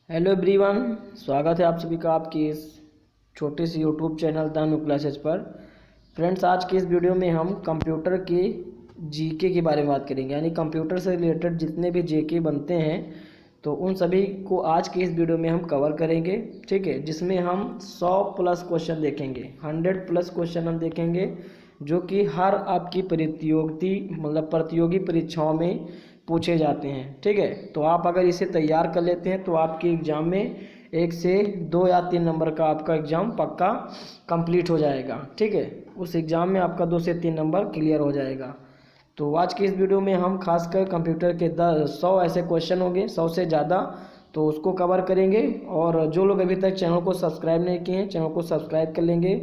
Hello everyone, स्वागत है आप सभी का आपकी इस छोटे से YouTube channel the new classes पर। फ्रेंड्स, आज की इस वीडियो में हम कंप्यूटर के जीके के बारे में बात करेंगे, यानी कंप्यूटर से रिलेटेड जितने भी जीके बनते हैं तो उन सभी को आज की इस वीडियो में हम कवर करेंगे। ठीक है, जिसमें हम 100 प्लस क्वेश्चन देखेंगे, 100 प्लस क्वेश्चन हम देखेंगे जो कि हर आपकी प्रतियोगी परीक्षाओं में पूछे जाते हैं। ठीक है, तो आप अगर इसे तैयार कर लेते हैं तो आपके एग्ज़ाम में 1 से 2 या 3 नंबर का आपका एग्ज़ाम पक्का कंप्लीट हो जाएगा। ठीक है, उस एग्ज़ाम में आपका 2 से 3 नंबर क्लियर हो जाएगा। तो आज की इस वीडियो में हम खासकर कंप्यूटर के 100 ऐसे क्वेश्चन होंगे, 100 से ज़्यादा, तो उसको कवर करेंगे। और जो लोग अभी तक चैनल को सब्सक्राइब नहीं किए हैं, चैनल को सब्सक्राइब कर लेंगे।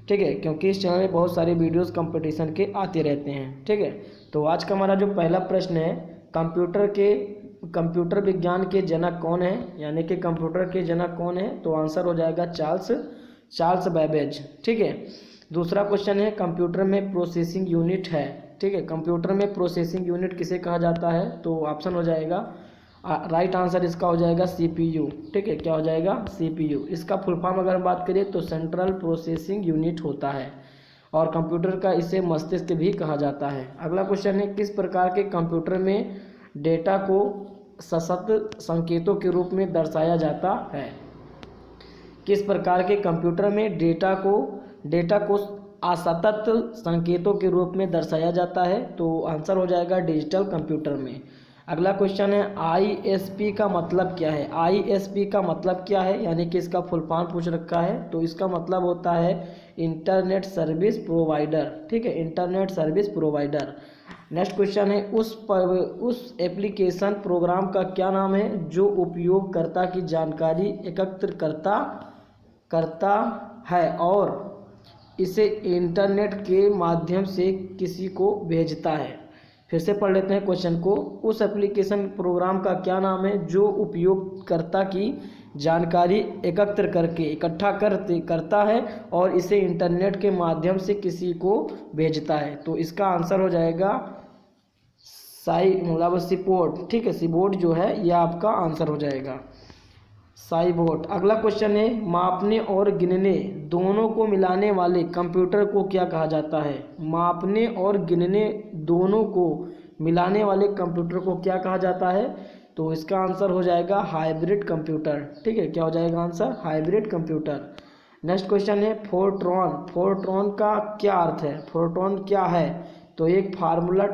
ठीक है, क्योंकि इस चैनल में बहुत सारे वीडियोस कंपटीशन के आते रहते हैं। ठीक है, तो आज का हमारा जो पहला प्रश्न है, कंप्यूटर विज्ञान के जनक कौन है, यानी कि कंप्यूटर के जनक कौन है, तो आंसर हो जाएगा चार्ल्स बैबेज। ठीक है, दूसरा क्वेश्चन है कंप्यूटर में प्रोसेसिंग यूनिट है। ठीक है, कंप्यूटर में प्रोसेसिंग यूनिट किसे कहा जाता है, तो ऑप्शन हो जाएगा राइट आंसर इसका हो जाएगा सीपीयू। ठीक है, क्या हो जाएगा सीपीयू। इसका फुल फॉर्म अगर हम बात करें तो सेंट्रल प्रोसेसिंग यूनिट होता है, और कंप्यूटर का इसे मस्तिष्क भी कहा जाता है। अगला क्वेश्चन है किस प्रकार के कंप्यूटर में डेटा को सशक्त संकेतों के रूप में दर्शाया जाता है। किस प्रकार के कंप्यूटर में डेटा को असतत संकेतों के रूप में दर्शाया जाता है, तो आंसर हो जाएगा डिजिटल कंप्यूटर में। अगला क्वेश्चन है आईएसपी का मतलब क्या है। आईएसपी का मतलब क्या है, यानी कि इसका फुल फॉर्म पूछ रखा है, तो इसका मतलब होता है इंटरनेट सर्विस प्रोवाइडर। ठीक है, internet service provider. Next question है उस एप्लीकेशन प्रोग्राम का क्या नाम है जो उपयोगकर्ता की जानकारी एकत्र करता है और इसे इंटरनेट के माध्यम से किसी को भेजता है। फिर से पढ़ लेते हैं क्वेश्चन को। उस एप्लीकेशन प्रोग्राम का क्या नाम है जो उपयोगकर्ता की जानकारी इकट्ठा करता है और इसे इंटरनेट के माध्यम से किसी को भेजता है, तो इसका आंसर हो जाएगा सीपोर्ट। ठीक है, सीपोर्ट जो है यह आपका आंसर हो जाएगा साइबोर्ड। अगला क्वेश्चन है मापने और गिनने दोनों को मिलाने वाले कंप्यूटर को क्या कहा जाता है। मापने और गिनने दोनों को मिलाने वाले कंप्यूटर को क्या कहा जाता है, तो इसका आंसर हो जाएगा हाइब्रिड कंप्यूटर। ठीक है, क्या हो जाएगा answer hybrid computer. Next question है फोर्ट्रॉन का क्या अर्थ है। फोर्ट्रॉन क्या है, तो एक फार्मूला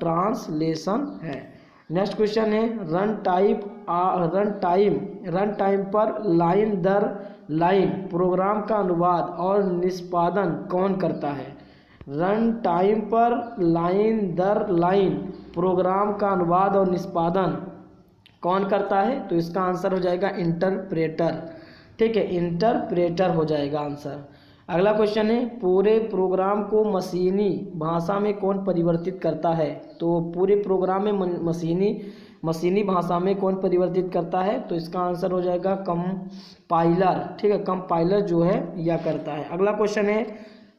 ट्रांसलेशन है। नेक्स्ट क्वेश्चन है रन टाइम पर लाइन दर लाइन प्रोग्राम का अनुवाद और निष्पादन कौन करता है। रन टाइम पर लाइन दर लाइन प्रोग्राम का अनुवाद और निष्पादन कौन करता है, तो इसका आंसर हो जाएगा इंटरप्रेटर। ठीक है, इंटरप्रेटर हो जाएगा आंसर। अगला क्वेश्चन है पूरे प्रोग्राम को मशीनी भाषा में कौन परिवर्तित करता है। तो पूरे प्रोग्राम में मशीनी भाषा में कौन परिवर्तित करता है, तो इसका आंसर हो जाएगा कंपाइलर। ठीक है, कंपाइलर जो है यह करता है। अगला क्वेश्चन है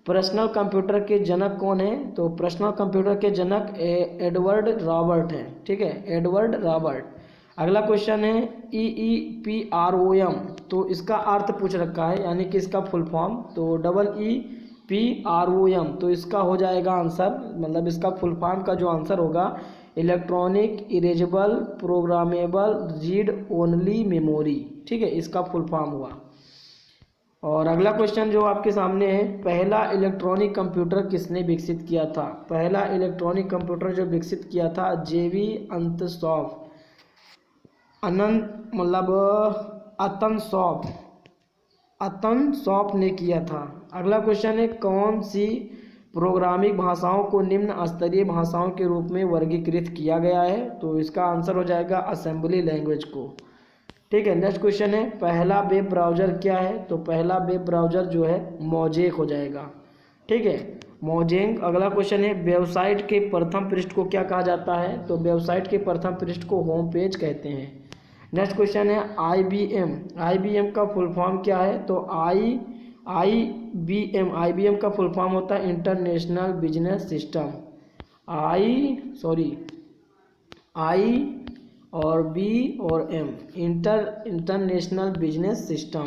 पर्सनल कंप्यूटर के जनक कौन है। तो पर्सनल कंप्यूटर के जनक एडवर्ड रॉबर्ट है। ठीक है, एडवर्ड रॉबर्ट। अगला क्वेश्चन है EEPROM, तो इसका अर्थ पूछ रखा है, यानी कि इसका फुल फॉर्म, तो EEPROM, तो इसका हो जाएगा आंसर, इसका फुल फॉर्म का जो आंसर होगा electronic erasable programmable read only memory. ठीक है, इसका फुल फॉर्म हुआ। और अगला क्वेश्चन जो आपके सामने है पहला इलेक्ट्रॉनिक कंप्यूटर किसने विकसित किया था। पहला इलेक्ट्रॉनिक कंप्यूटर जो विकसित किया था जेवी अतनसॉफ ने किया था। अगला क्वेश्चन है कौन सी प्रोग्रामिंग भाषाओं को निम्न स्तरीय भाषाओं के रूप में वर्गीकृत किया गया है, तो इसका आंसर हो जाएगा असेंबली लैंग्वेज को। ठीक है, नेक्स्ट क्वेश्चन है पहला वेब ब्राउज़र क्या है। तो पहला वेब ब्राउज़र जो है मोजेक हो जाएगा। ठीक है, मोजेक। अगला क्वेश्चन है वेबसाइट के प्रथम पृष्ठ को क्या कहा जाता है। तो वेबसाइट के प्रथम पृष्ठ को होम पेज कहते हैं। नेक्स्ट क्वेश्चन है IBM का फुल फॉर्म क्या है। तो IBM का फुल फॉर्म होता है इंटरनेशनल बिजनेस सिस्टम। और बी और M international business system,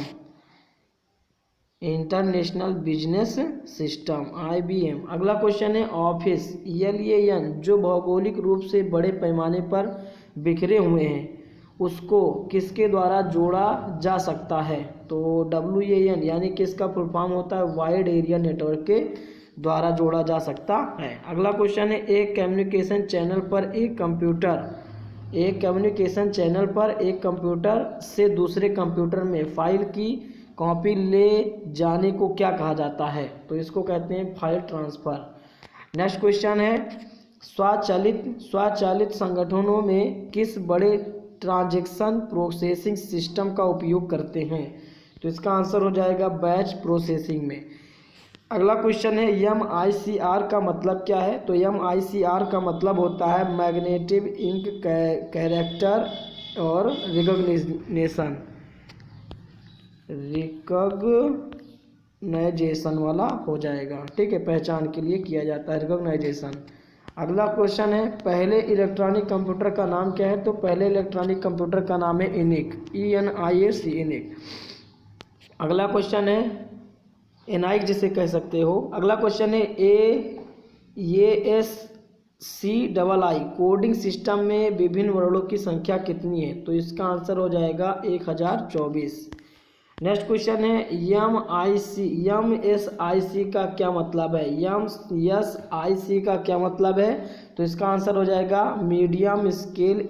international business system IBM। अगला क्वेश्चन है ऑफिस LAN जो भौगोलिक रूप से बड़े पैमाने पर बिखरे हुए हैं उसको किसके द्वारा जोड़ा जा सकता है? तो WAN यानी कि इसका फुल फॉर्म होता है वाइड एरिया नेटवर्क के द्वारा जोड़ा जा सकता है। अगला क्वेश्चन है एक कम्युनिकेशन चैनल पर एक कंप्यूटर से दूसरे कंप्यूटर में फाइल की कॉपी ले जाने को क्या कहा जाता है? तो इसको कहते हैं फाइल ट्रांसफ़र। नेक्स्ट क्वेश्चन है स्वचालित संगठनों में किस बड़े ट्रांजैक्शन प्रोसेसिंग सिस्टम का उपयोग करते हैं? तो इसका आंसर हो जाएगा बैच प्रोसेसिंग में। अगला क्वेश्चन है MICR का मतलब क्या है? तो MICR का मतलब होता है मैग्नेटिक इंक कैरेक्टर और रिकॉग्नाइजेशन वाला हो जाएगा, ठीक है, पहचान के लिए किया जाता है रिकॉग्नाइजेशन। अगला क्वेश्चन है पहले इलेक्ट्रॉनिक कंप्यूटर का नाम क्या है? तो पहले इलेक्ट्रॉनिक कंप्यूटर का नाम है ENIAC, ENIAC, ENIAC। अगला क्वेश्चन है ENIAC जिसे कह सकते हो। अगला क्वेश्चन है ASCII कोडिंग सिस्टम में विभिन्न वर्णों की संख्या कितनी है? तो इसका आंसर हो जाएगा 1024। नेक्स्ट क्वेश्चन है MSIC का क्या मतलब है? MSIC का क्या मतलब है? तो इसका आंसर हो जाएगा medium scale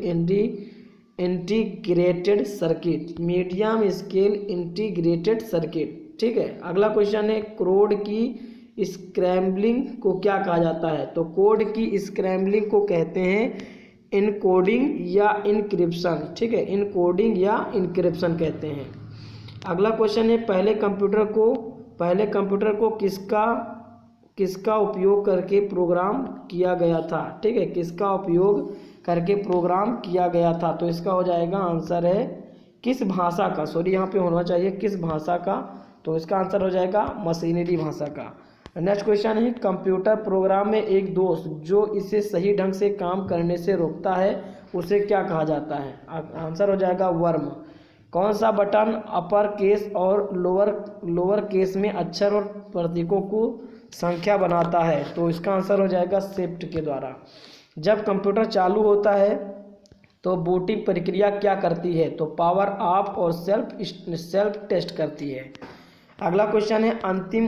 integrated circuit, medium scale integrated circuit, ठीक है। अगला क्वेश्चन है कोड की स्क्रैम्बलिंग को क्या कहा जाता है? तो कोड की स्क्रैम्बलिंग को कहते हैं इनकोडिंग या इनक्रिप्शन, ठीक है, इनकोडिंग या इनक्रिप्शन कहते हैं। अगला क्वेश्चन है पहले कंप्यूटर को किसका उपयोग करके प्रोग्राम किया गया था? ठीक है, किसका उपयोग करके प्रोग्राम किया गया था? तो इसका हो जाएगा आंसर है किस भाषा का, सॉरी यहाँ पे होना चाहिए किस भाषा का, तो इसका आंसर हो जाएगा मशीनरी भाषा का। नेक्स्ट क्वेश्चन है कंप्यूटर प्रोग्राम में एक दोष जो इसे सही ढंग से काम करने से रोकता है उसे क्या कहा जाता है? आंसर हो जाएगा वर्म। कौन सा बटन अपर केस और लोअर केस में अक्षर और प्रतीकों को संख्या बनाता है? तो इसका आंसर हो जाएगा शिफ्ट के द्वारा। जब कंप्यूटर चालू होता है तो बूटिंग प्रक्रिया क्या करती है? तो पावर ऑफ और सेल्फ टेस्ट करती है। अगला क्वेश्चन है अंतिम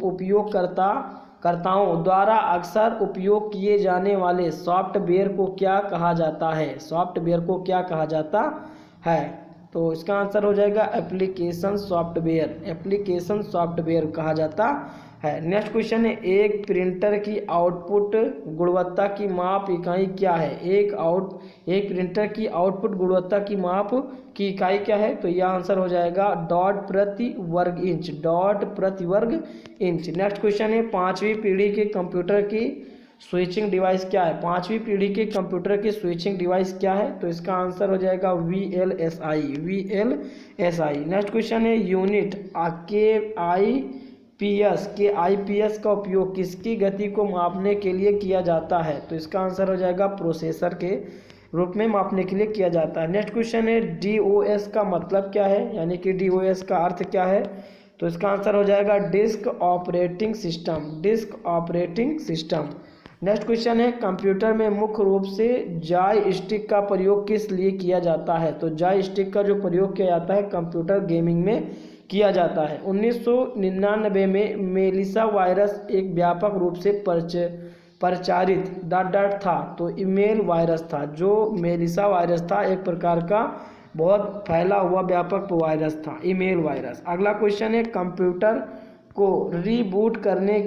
उपयोगकर्ताओं द्वारा अक्सर उपयोग किए जाने वाले सॉफ्टवेयर को क्या कहा जाता है? सॉफ्टवेयर को क्या कहा जाता है? तो इसका आंसर हो जाएगा एप्लीकेशन सॉफ्टवेयर कहा जाता है। नेक्स्ट क्वेश्चन है एक प्रिंटर की आउटपुट गुणवत्ता की माप इकाई क्या है? एक प्रिंटर की आउटपुट गुणवत्ता की माप की इकाई क्या है? तो यह आंसर हो जाएगा डॉट प्रति वर्ग इंच। नेक्स्ट क्वेश्चन है पांचवी पीढ़ी के कंप्यूटर की स्विचिंग डिवाइस क्या है? पांचवी पीढ़ी के कंप्यूटर की स्विचिंग डिवाइस क्या है? तो इसका आंसर हो जाएगा VLSI। नेक्स्ट क्वेश्चन है यूनिट के IPS का उपयोग किसकी गति को मापने के लिए किया जाता है? तो इसका आंसर हो जाएगा प्रोसेसर के रूप में मापने के लिए किया जाता है। नेक्स्ट क्वेश्चन है DOS का मतलब क्या है, यानी कि DOS का अर्थ क्या है? तो इसका आंसर हो जाएगा disk operating system. Next question है कंप्यूटर में मुख्य रूप से जॉयस्टिक का प्रयोग किस लिए किया जाता है? तो जॉयस्टिक का जो प्रयोग किया जाता है कंप्यूटर गेमिंग में किया जाता है। 1999 में मेलिसा वायरस एक व्यापक रूप से प्रचारित था, तो ईमेल वायरस था। जो मेलिसा वायरस था एक प्रकार का बहुत फैला हुआ व्यापक वायरस था, ईमेल वायरस। अगला क्वेश्चन है कंप्यूटर को रीबूट करने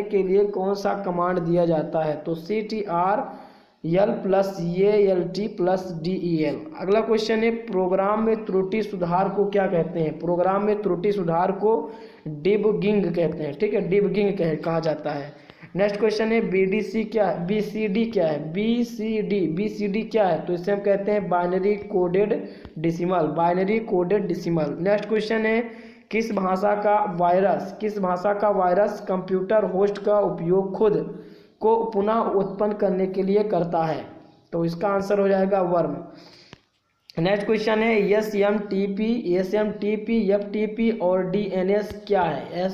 के लिए कौन सा कमांड दिया जाता है? तो CTRL+ALT+DEL। अगला क्वेश्चन है प्रोग्राम में त्रुटि सुधार को क्या कहते हैं? प्रोग्राम में त्रुटि सुधार को डिबगिंग कहते हैं, ठीक है, डिबगिंग कहा जाता है। नेक्स्ट क्वेश्चन है BCD क्या है? BCD क्या है? तो इसे हम कहते हैं binary coded decimal. Next question है किस भाषा का वायरस कंप्यूटर होस्ट का उपयोग को पुनः उत्पन्न करने के लिए करता है? तो इसका आंसर हो जाएगा वर्म। नेक्स्ट क्वेश्चन है SMTP, FTP और DNS क्या है?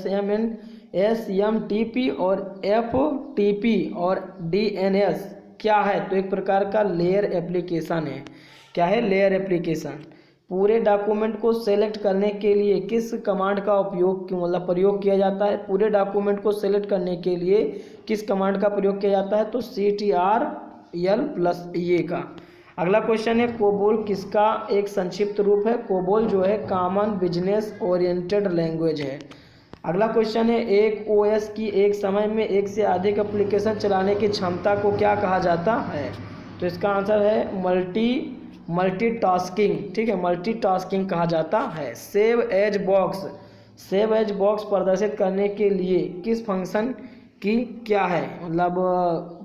SMTP और FTP और DNS क्या है? तो एक प्रकार का लेयर एप्लीकेशन है। क्या है? Layer application. पूरे डॉक्यूमेंट को सेलेक्ट करने के लिए किस कमांड का प्रयोग किया जाता है? पूरे डॉक्यूमेंट को सेलेक्ट करने के लिए किस कमांड का प्रयोग किया जाता है? तो CTRL+A का। अगला क्वेश्चन है कोबोल किसका एक संक्षिप्त रूप है? कोबोल जो है कॉमन बिजनेस ओरिएंटेड लैंग्वेज है। अगला क्वेश्चन है एक OS की एक समय में एक से अधिक एप्लीकेशन चलाने की क्षमता को क्या कहा जाता है? तो इसका आंसर है मल्टीटास्किंग। ठीक है, मल्टीटास्किंग कहा जाता है। सेव एज बॉक्स प्रदर्शित करने के लिए किस फंक्शन की क्या है? मतलब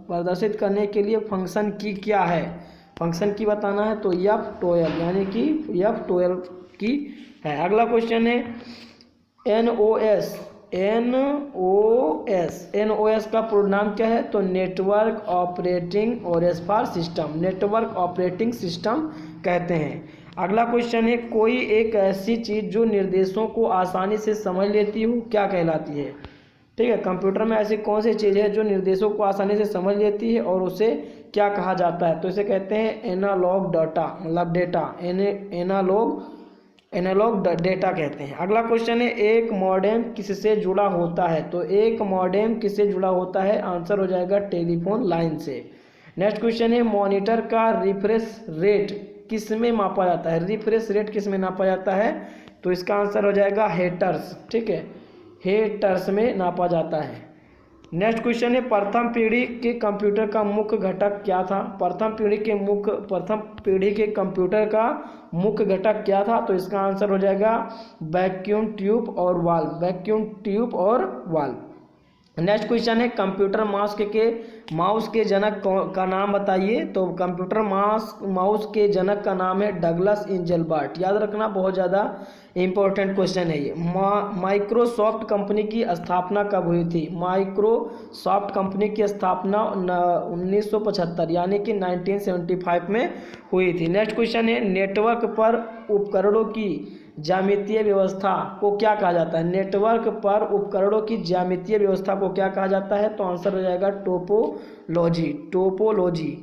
प्रदर्शित करने के लिए फंक्शन की क्या है? फंक्शन की बताना है तो F12 यानी कि F12 की है। अगला क्वेश्चन है NOS का पूर्ण नाम क्या है? तो network operating OS for system, network operating system कहते हैं। अगला क्वेश्चन है कोई एक ऐसी चीज़ जो निर्देशों को आसानी से समझ लेती हो क्या कहलाती है? ठीक है, कंप्यूटर में ऐसी कौन सी चीज़ है जो निर्देशों को आसानी से समझ लेती है और उसे क्या कहा जाता है? तो इसे कहते हैं एनालॉग डाटा, मतलब डेटा, एनालॉग डेटा कहते हैं। अगला क्वेश्चन है एक मॉडेम किससे जुड़ा होता है? तो एक मॉडेम किससे जुड़ा होता है? आंसर हो जाएगा टेलीफोन लाइन से। नेक्स्ट क्वेश्चन है मॉनिटर का रिफ्रेश रेट किस में मापा जाता है? रिफ्रेश रेट किस में नापा जाता है? तो इसका आंसर हो जाएगा हेटर्स। ठीक है, हेटर्स में नापा जाता है। नेक्स्ट क्वेश्चन है प्रथम पीढ़ी के कंप्यूटर का मुख्य घटक क्या था? प्रथम पीढ़ी के कंप्यूटर का मुख्य घटक क्या था? तो इसका आंसर हो जाएगा वैक्यूम ट्यूब और वाल्व। नेक्स्ट क्वेश्चन है कंप्यूटर माउस के जनक का नाम बताइए। तो कंप्यूटर माउस के जनक का नाम है डगलस एंजेलबर्ट। याद रखना, बहुत ज़्यादा इंपॉर्टेंट क्वेश्चन है ये। माइक्रोसॉफ्ट कंपनी की स्थापना कब हुई थी? माइक्रोसॉफ्ट कंपनी की स्थापना 1975 यानी कि 1975 में हुई थी। नेक्स्ट क्वेश्चन है नेटवर्क पर उपकरणों की ज्यामितीय व्यवस्था को क्या कहा जाता है? नेटवर्क पर उपकरणों की ज्यामितीय व्यवस्था को क्या कहा जाता है? तो आंसर हो जाएगा टोपोलॉजी।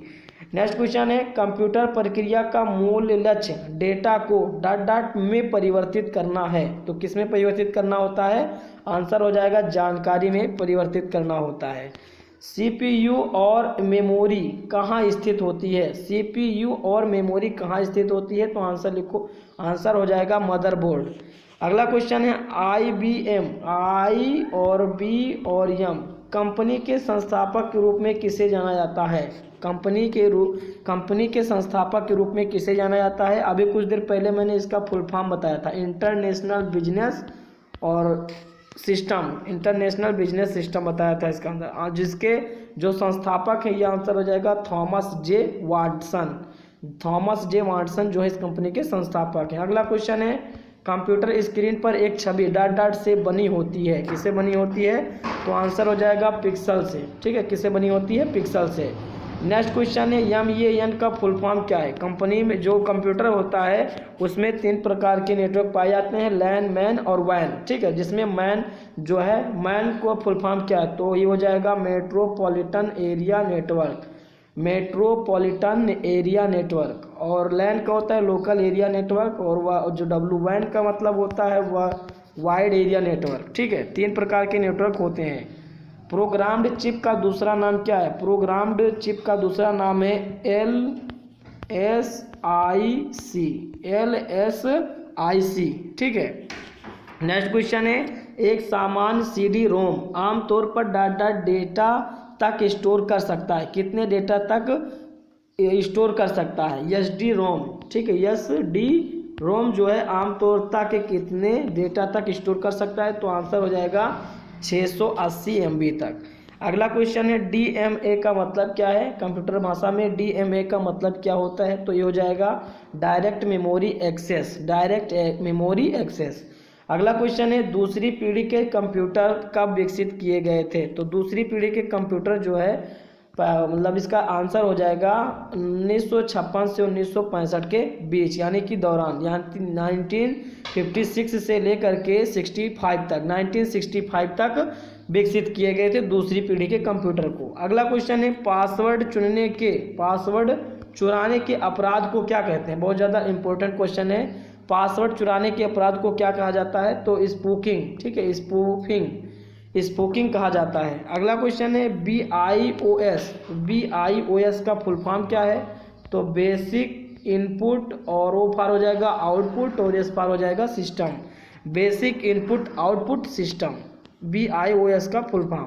नेक्स्ट क्वेश्चन है कंप्यूटर प्रक्रिया का मूल लक्ष्य डेटा को डॉट में परिवर्तित करना है। तो किस में परिवर्तित करना होता है? आंसर हो जाएगा जानकारी में परिवर्तित करना होता है। CPU और मेमोरी कहाँ स्थित होती है? CPU और मेमोरी कहाँ स्थित होती है? तो आंसर लिखो, आंसर हो जाएगा मदरबोर्ड। अगला क्वेश्चन है IBM, I और B और M कंपनी के संस्थापक के रूप में किसे जाना जाता है? कंपनी के संस्थापक के रूप में किसे जाना जाता है? अभी कुछ देर पहले मैंने इसका फुल फॉर्म बताया था, इंटरनेशनल बिजनेस सिस्टम बताया था इसका अंदर, जिसके जो संस्थापक है ये आंसर हो जाएगा थॉमस जे वाटसन जो है इस कंपनी के संस्थापक हैं। अगला क्वेश्चन है कंप्यूटर स्क्रीन पर एक छवि डॉट से बनी होती है, किससे बनी होती है? तो आंसर हो जाएगा पिक्सल से। ठीक है, किससे बनी होती है? पिक्सल से। नेक्स्ट क्वेश्चन है MEAN का फुल फॉर्म क्या है? कंपनी में जो कंप्यूटर होता है उसमें 3 प्रकार के नेटवर्क पाए जाते हैं, लैन, मैन और वैन। ठीक है, जिसमें मैन जो है, मैन को फुल फॉर्म क्या है? तो ये हो जाएगा मेट्रोपॉलिटन एरिया नेटवर्क। और लैन का होता है लोकल एरिया नेटवर्क, और जो WAN का मतलब होता है वह वाइड एरिया नेटवर्क। ठीक है, 3 प्रकार के नेटवर्क होते हैं। प्रोग्राम्ड चिप का दूसरा नाम क्या है? प्रोग्राम्ड चिप का दूसरा नाम है LSIC। ठीक है। नेक्स्ट क्वेश्चन है एक सामान्य CD-ROM आमतौर पर डेटा तक स्टोर कर सकता है, कितने डेटा तक स्टोर कर सकता है? SD-ROM। ठीक है, SD-ROM जो है आमतौर तक कितने डेटा तक स्टोर कर सकता है? तो आंसर हो जाएगा 680 MB तक। अगला क्वेश्चन है DMA का मतलब क्या है? कंप्यूटर भाषा में DMA का मतलब क्या होता है? तो ये हो जाएगा डायरेक्ट मेमोरी एक्सेस। अगला क्वेश्चन है दूसरी पीढ़ी के कंप्यूटर कब विकसित किए गए थे। तो दूसरी पीढ़ी के कंप्यूटर जो है मतलब इसका आंसर हो जाएगा 1956 से 1965 के बीच, यानी कि दौरान, यहाँ 1956 से लेकर के 65 तक 1965 तक विकसित किए गए थे दूसरी पीढ़ी के कंप्यूटर को। अगला क्वेश्चन है पासवर्ड चुराने के अपराध को क्या कहते हैं। बहुत ज़्यादा इंपॉर्टेंट क्वेश्चन है। पासवर्ड चुराने के अपराध को क्या कहा जाता है। तो स्पूकिंग, ठीक है, स्पूकिंग कहा जाता है। अगला क्वेश्चन है BIOS का फुल फॉर्म क्या है। तो बेसिक इनपुट, और वो फार हो जाएगा आउटपुट, और एस फार हो जाएगा system. Basic input output system, BIOS का फुल फॉर्म।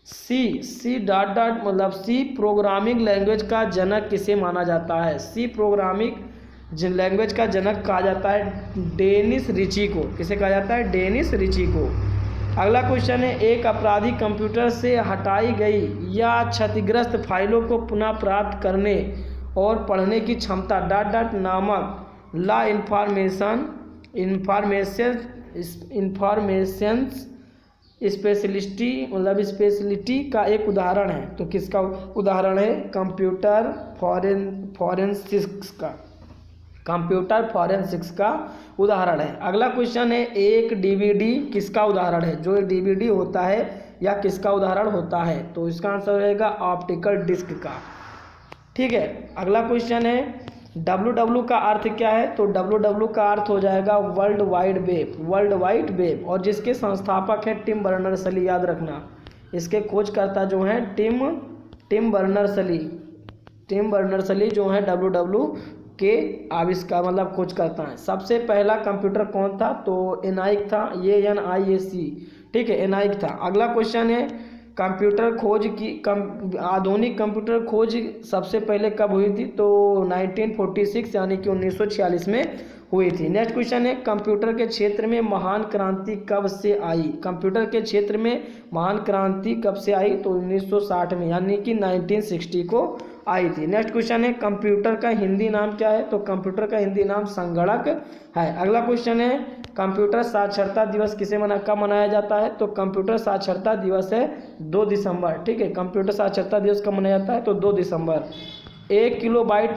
सी मतलब सी प्रोग्रामिंग लैंग्वेज का जनक किसे माना जाता है। सी प्रोग्रामिंग लैंग्वेज का जनक कहा जाता है डेनिस रिची को। किसे कहा जाता है। डेनिस रिची को। अगला क्वेश्चन है एक अपराधी कंप्यूटर से हटाई गई या क्षतिग्रस्त फाइलों को पुनः प्राप्त करने और पढ़ने की क्षमता नामक ला इंफॉर्मेशन स्पेशलिटी का एक उदाहरण है। तो किसका उदाहरण है। कंप्यूटर फॉरेंसिक्स का उदाहरण है। अगला क्वेश्चन है एक डीवीडी किसका उदाहरण है। जो एक डीवीडी होता है या किसका उदाहरण होता है। तो इसका आंसर हो जाएगा ऑप्टिकल डिस्क का। ठीक है। अगला क्वेश्चन है WW का अर्थ क्या है। तो WW का अर्थ हो जाएगा वर्ल्ड वाइड वेब, और जिसके संस्थापक हैं टिम बर्नर्स-ली। याद रखना, इसके खोजकर्ता जो हैं टिम बर्नर्स-ली जो हैं WW के आविष्कार मतलब खोज करता है। सबसे पहला कंप्यूटर कौन था। तो एनाइक था, ये NIAC, ठीक है, एनाइक था। अगला क्वेश्चन है कंप्यूटर खोज की आधुनिक कंप्यूटर खोज सबसे पहले कब हुई थी। तो 1946 यानी कि 1946 में हुई थी। नेक्स्ट क्वेश्चन है कंप्यूटर के क्षेत्र में महान क्रांति कब से आई। कंप्यूटर के क्षेत्र में महान क्रांति कब से आई। तो 1960 में, यानी कि 1960 को आई थी। नेक्स्ट क्वेश्चन है कंप्यूटर का हिंदी नाम क्या है। तो कंप्यूटर का हिंदी नाम संगणक है। अगला क्वेश्चन है कंप्यूटर साक्षरता दिवस कब मनाया जाता है। तो कंप्यूटर साक्षरता दिवस है 2 दिसंबर। ठीक है, कंप्यूटर साक्षरता दिवस कब मनाया जाता है। तो 2 दिसंबर। 1 किलोबाइट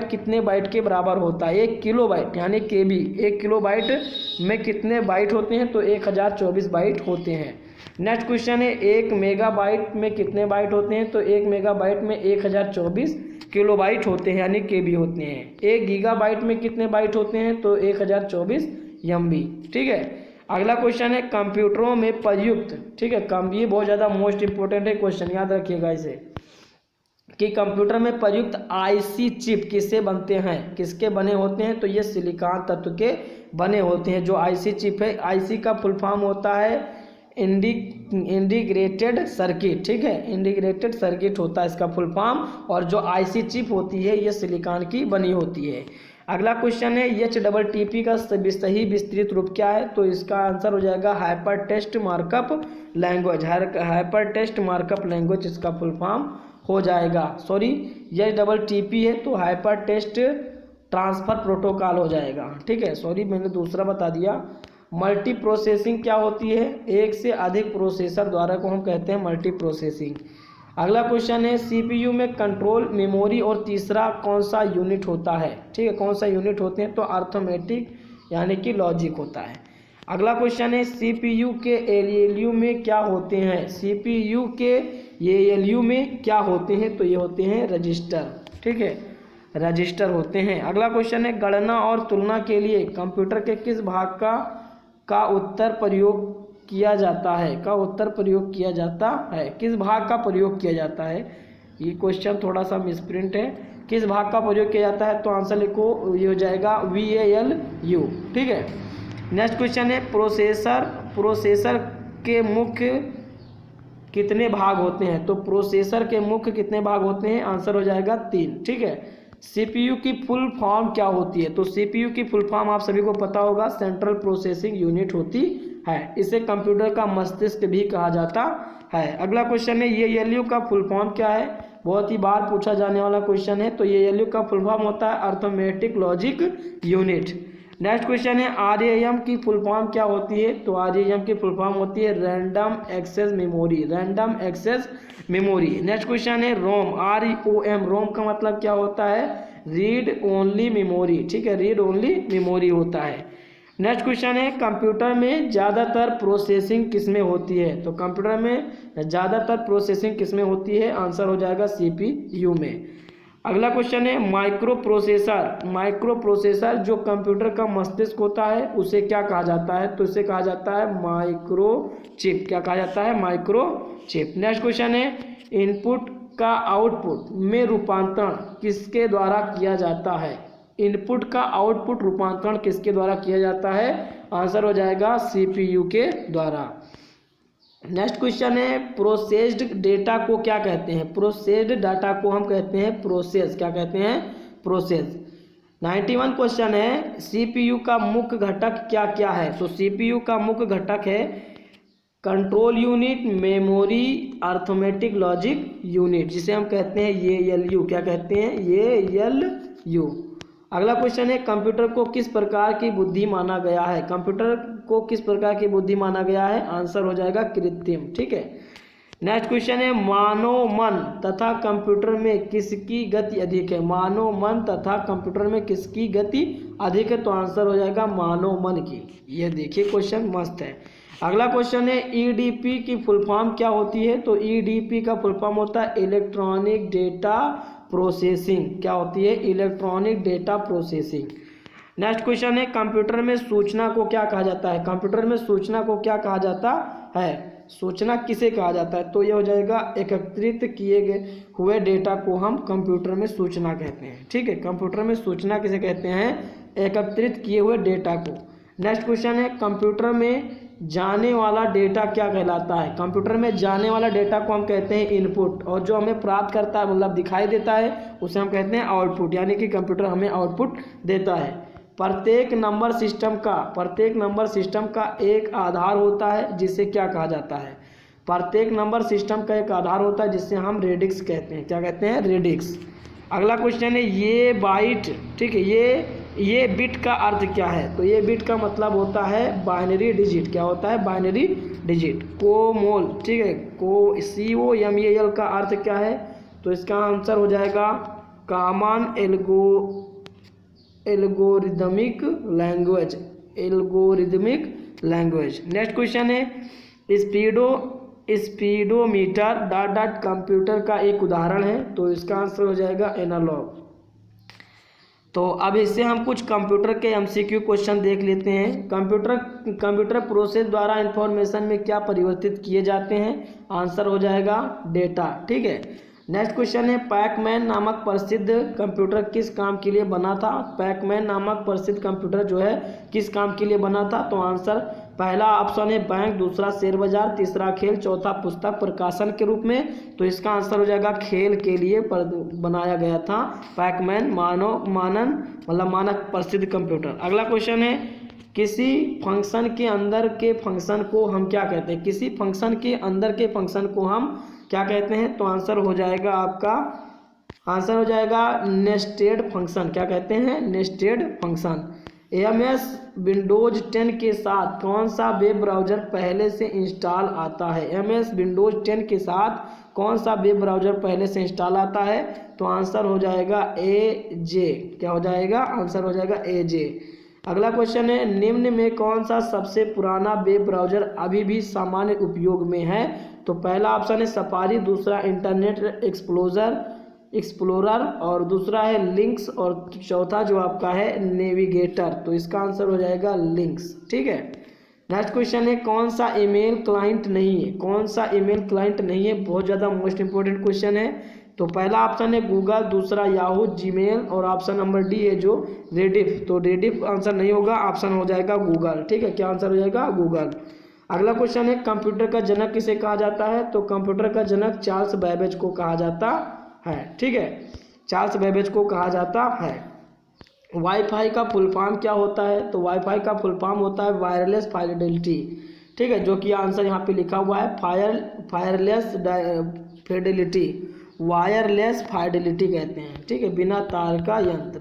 कितने बाइट के बराबर होता है। 1 किलोबाइट यानी KB, 1 किलोबाइट में कितने बाइट होते हैं। तो 1024 बाइट होते हैं। नेक्स्ट क्वेश्चन है 1 मेगाबाइट में कितने बाइट होते हैं। तो 1 मेगाबाइट में 1024 किलोबाइट होते हैं, यानी KB होते हैं। 1 गीगाबाइट में कितने बाइट होते हैं। तो 1024 MB। ठीक है। अगला क्वेश्चन है कंप्यूटरों में प्रयुक्त, ठीक है, ये बहुत ज़्यादा मोस्ट इंपॉर्टेंट है क्वेश्चन, याद रखिएगा इसे, कि कंप्यूटर में प्रयुक्त IC चिप किससे बनते हैं, किसके बने होते हैं। तो ये सिलिकॉन तत्व के बने होते हैं। जो IC चिप है, IC का फुल फॉर्म होता है इंटीग्रेटेड सर्किट। ठीक है, इंटीग्रेटेड सर्किट होता है इसका फुल फॉर्म। और जो IC चिप होती है ये सिलिकॉन की बनी होती है। अगला क्वेश्चन है HTTP का सही विस्तृत रूप क्या है। तो इसका आंसर हो जाएगा hyper text markup language. Hyper text markup language इसका फुल फॉर्म हो जाएगा। सॉरी, HTTP है तो हाइपर टेक्स्ट ट्रांसफर प्रोटोकॉल हो जाएगा। ठीक है, सॉरी मैंने दूसरा बता दिया। मल्टी प्रोसेसिंग क्या होती है। एक से अधिक प्रोसेसर द्वारा को हम कहते हैं मल्टी प्रोसेसिंग। अगला क्वेश्चन है CPU में कंट्रोल, मेमोरी और तीसरा कौन सा यूनिट होता है। ठीक है, कौन सा यूनिट होते हैं। तो अर्थमेटिक यानी कि लॉजिक होता है। अगला क्वेश्चन है CPU के ALU में क्या होते हैं। CPU के ALU में क्या होते हैं। तो ये होते हैं रजिस्टर। ठीक है, रजिस्टर होते हैं। अगला क्वेश्चन है गणना और तुलना के लिए कंप्यूटर के किस भाग का उत्तर प्रयोग किया जाता है। किस भाग का प्रयोग किया जाता है। ये क्वेश्चन थोड़ा सा मिसप्रिंट है। किस भाग का प्रयोग किया जाता है। तो आंसर लिखो, ये हो जाएगा VALU। ठीक है। नेक्स्ट क्वेश्चन है प्रोसेसर के मुख्य कितने भाग होते हैं। तो प्रोसेसर के मुख्य कितने भाग होते हैं। आंसर हो जाएगा 3। ठीक है। CPU की फुल फॉर्म क्या होती है। तो CPU की फुल फॉर्म आप सभी को पता होगा, सेंट्रल प्रोसेसिंग यूनिट होती है। इसे कंप्यूटर का मस्तिष्क भी कहा जाता है। अगला क्वेश्चन है ALU का फुल फॉर्म क्या है। बहुत ही बार पूछा जाने वाला क्वेश्चन है। तो ALU का फुल फॉर्म होता है arithmetic logic unit. Next question है आरएएम की फुल फॉर्म क्या होती है? तो आरएएम की फुल फॉर्म होती है random access memory, random access memory. Next question है रोम, ROM, रोम का मतलब क्या होता है? रीड ओनली मेमोरी, ठीक है, रीड ओनली मेमोरी होता है। नेक्स्ट क्वेश्चन है कंप्यूटर में ज़्यादातर प्रोसेसिंग किसमें होती है? तो कंप्यूटर में ज़्यादातर प्रोसेसिंग किसमें होती है? आंसर हो जाएगा CPU में। अगला क्वेश्चन है माइक्रो प्रोसेसर, माइक्रो प्रोसेसर जो कंप्यूटर का मस्तिष्क होता है उसे क्या कहा जाता है? तो इसे कहा जाता है माइक्रो चिप। क्या कहा जाता है? Micro chip. नेक्स्ट क्वेश्चन है इनपुट का आउटपुट में रूपांतरण किसके द्वारा किया जाता है? इनपुट का आउटपुट रूपांतरण किसके द्वारा किया जाता है? आंसर हो जाएगा CPU के द्वारा। नेक्स्ट क्वेश्चन है प्रोसेस्ड डेटा को क्या कहते हैं? प्रोसेस्ड डाटा को हम कहते हैं प्रोसेस। क्या कहते हैं? प्रोसेस। 91 क्वेश्चन है CPU का मुख्य घटक क्या क्या है? तो CPU का मुख्य घटक है control unit, memory, arithmetic logic unit, जिसे हम कहते हैं ALU। क्या कहते हैं? ALU। अगला क्वेश्चन है कंप्यूटर को किस प्रकार की बुद्धि माना गया है? कंप्यूटर को किस प्रकार की बुद्धि माना गया है? आंसर हो जाएगा कृत्रिम, ठीक है। नेक्स्ट क्वेश्चन है मानव मन तथा कंप्यूटर में किसकी गति अधिक है? मानव मन तथा कंप्यूटर में किसकी गति अधिक है? तो आंसर हो जाएगा मानव मन की। ये देखिए क्वेश्चन मस्त है। अगला क्वेश्चन है EDP की फुल फॉर्म क्या होती है? तो EDP का फुल फॉर्म होता है इलेक्ट्रॉनिक डेटा प्रोसेसिंग। क्या होती है? Electronic data processing. Next question है कंप्यूटर में सूचना को क्या कहा जाता है? कंप्यूटर में सूचना को क्या कहा जाता है? सूचना किसे कहा जाता है? तो ये हो जाएगा एकत्रित किए गए हुए डेटा को हम कंप्यूटर में सूचना कहते हैं, ठीक है। कंप्यूटर में सूचना किसे कहते हैं? एकत्रित किए हुए डेटा को। नेक्स्ट क्वेश्चन है कंप्यूटर में जाने वाला डेटा क्या कहलाता है? कंप्यूटर में जाने वाला डेटा को हम कहते हैं इनपुट, और जो हमें प्राप्त करता है मतलब दिखाई देता है उसे हम कहते हैं आउटपुट, यानी कि कंप्यूटर हमें आउटपुट देता है। प्रत्येक नंबर सिस्टम का एक आधार होता है जिसे क्या कहा जाता है? प्रत्येक नंबर सिस्टम का एक आधार होता है जिससे हम रेडिक्स कहते हैं। क्या कहते हैं? रेडिक्स। अगला क्वेश्चन है ये बाइट, ठीक है, ये बिट का अर्थ क्या है? तो ये बिट का मतलब होता है बाइनरी डिजिट। क्या होता है? Binary digit. कोमोल, ठीक है, COMAL का अर्थ क्या है? तो इसका आंसर हो जाएगा common algorithmic language, next question है स्पीडोमीटर डॉट कंप्यूटर का एक उदाहरण है। तो इसका आंसर हो जाएगा एनालॉग। तो अब इससे हम कुछ कंप्यूटर के MCQ क्वेश्चन देख लेते हैं। कंप्यूटर प्रोसेस द्वारा इंफॉर्मेशन में क्या परिवर्तित किए जाते हैं? आंसर हो जाएगा डेटा, ठीक है। नेक्स्ट क्वेश्चन है पैकमैन नामक प्रसिद्ध कंप्यूटर किस काम के लिए बना था? पैकमैन नामक प्रसिद्ध कंप्यूटर जो है किस काम के लिए बना था? तो आंसर पहला ऑप्शन है बैंक, दूसरा शेयर बाजार, तीसरा खेल, चौथा पुस्तक प्रकाशन के रूप में। तो इसका आंसर हो जाएगा खेल के लिए बनाया गया था पैकमैन, मानक प्रसिद्ध कंप्यूटर। अगला क्वेश्चन है किसी फंक्शन के अंदर के फंक्शन को हम क्या कहते हैं? किसी फंक्शन के अंदर के फंक्शन को हम क्या कहते हैं? तो आंसर हो जाएगा आपका नेस्टेड फंक्शन। क्या कहते हैं? Nested function. MS विंडोज 10 के साथ कौन सा वेब ब्राउज़र पहले से इंस्टॉल आता है? MS विंडोज 10 के साथ कौन सा वेब ब्राउज़र पहले से इंस्टॉल आता है? तो आंसर हो जाएगा AJ। क्या हो जाएगा? आंसर हो जाएगा AJ। अगला क्वेश्चन है निम्न में कौन सा सबसे पुराना वेब ब्राउज़र अभी भी सामान्य उपयोग में है? तो पहला ऑप्शन है सफारी, दूसरा इंटरनेट एक्सप्लोरर, और दूसरा है लिंक्स, और चौथा जो आपका है नेविगेटर। तो इसका आंसर हो जाएगा लिंक्स, ठीक है। नेक्स्ट क्वेश्चन है कौन सा ईमेल क्लाइंट नहीं है? कौन सा ईमेल क्लाइंट नहीं है? बहुत ज़्यादा मोस्ट इंपॉर्टेंट क्वेश्चन है। तो पहला ऑप्शन है गूगल, दूसरा याहू, जीमेल, और ऑप्शन नंबर डी है जो रेडिफ। तो रेडिफ आंसर नहीं होगा, ऑप्शन हो जाएगा गूगल, ठीक है। क्या आंसर हो जाएगा? गूगल। अगला क्वेश्चन है कंप्यूटर का जनक किसे कहा जाता है? तो कंप्यूटर का जनक चार्ल्स बैबेज को कहा जाता है, ठीक है, चार्ल्स बैबेज को कहा जाता है। वाईफाई का फुल फॉर्म क्या होता है? तो वाईफाई का फुल फॉर्म होता है वायरलेस फाइडेलिटी, ठीक है, जो कि आंसर यहाँ पे लिखा हुआ है वायरलेस फाइडेलिटी कहते हैं, ठीक है, बिना तार का यंत्र।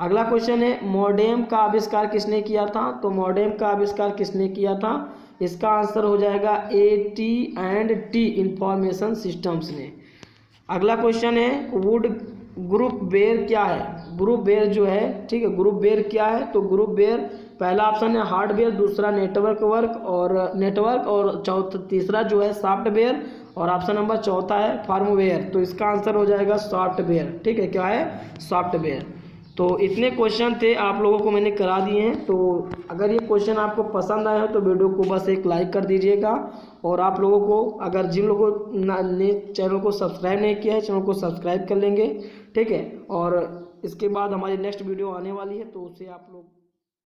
अगला क्वेश्चन है मॉडेम का आविष्कार किसने किया था? तो मॉडेम का आविष्कार किसने किया था? इसका आंसर हो जाएगा AT&T इंफॉर्मेशन सिस्टम्स ने। अगला क्वेश्चन है वुड ग्रुप बेयर क्या है? ग्रुप बेयर जो है, ठीक है, ग्रुप बेयर क्या है? तो ग्रुप बेयर पहला ऑप्शन है हार्डवेयर, दूसरा नेटवर्क और चौथा तीसरा जो है सॉफ्टवेयर और ऑप्शन नंबर चौथा है फर्मवेयर। तो इसका आंसर हो जाएगा सॉफ्टवेयर। ठीक है, क्या है? सॉफ्टवेयर। तो इतने क्वेश्चन थे, आप लोगों को मैंने करा दिए हैं। तो अगर ये क्वेश्चन आपको पसंद आया हो तो वीडियो को बस एक लाइक कर दीजिएगा। और आप लोगों को अगर जिन लोगों ने चैनल को सब्सक्राइब नहीं किया है, चैनल को सब्सक्राइब कर लेंगे। ठीक है, और इसके बाद हमारी नेक्स्ट वीडियो आने वाली है, तो उसे आप लोग